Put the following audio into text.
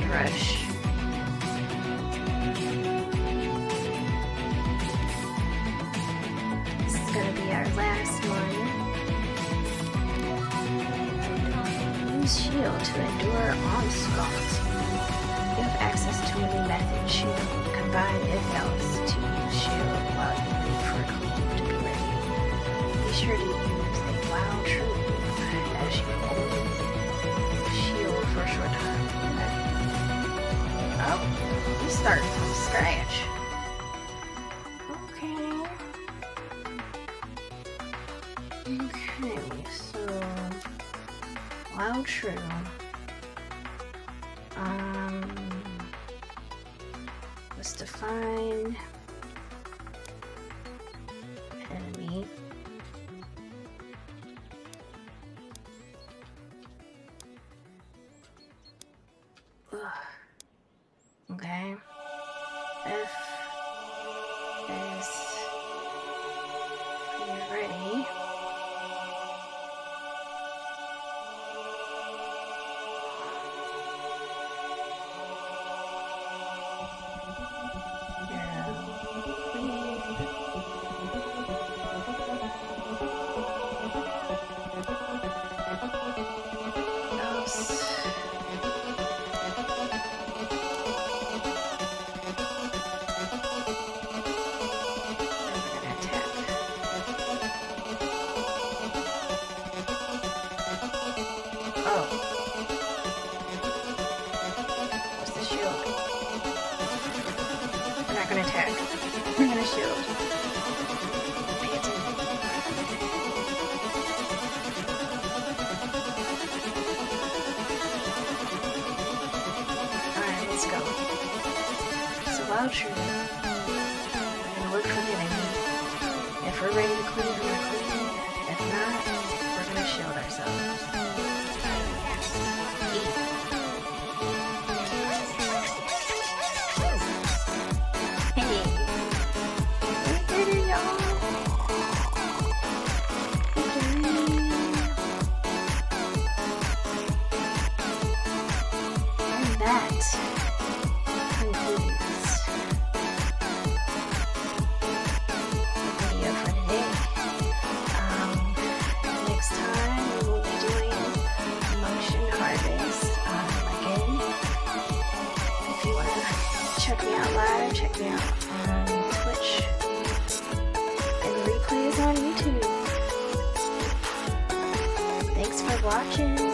rush. This is going to be our last one. Use shield to endure onslaught. You have access to a new method, shield. Combine if else to use shield while you wait for a cleave to be ready. Be sure to use a wild true as you hold shield for a short time. Oh, we start from scratch. Okay, so wild true. Let's define enemy. Ugh. Okay. If is ready. Gonna attack. We're gonna shield. Pay attention. Alright, let's go. So wild true. We're gonna look for the enemy. If we're ready to cleave, we're gonna cleave. If not, we're gonna shield ourselves. That concludes the video for today. Next time we will be doing motion harvest again. If you want to check me out live, check me out on Twitch and replays on YouTube. Thanks for watching.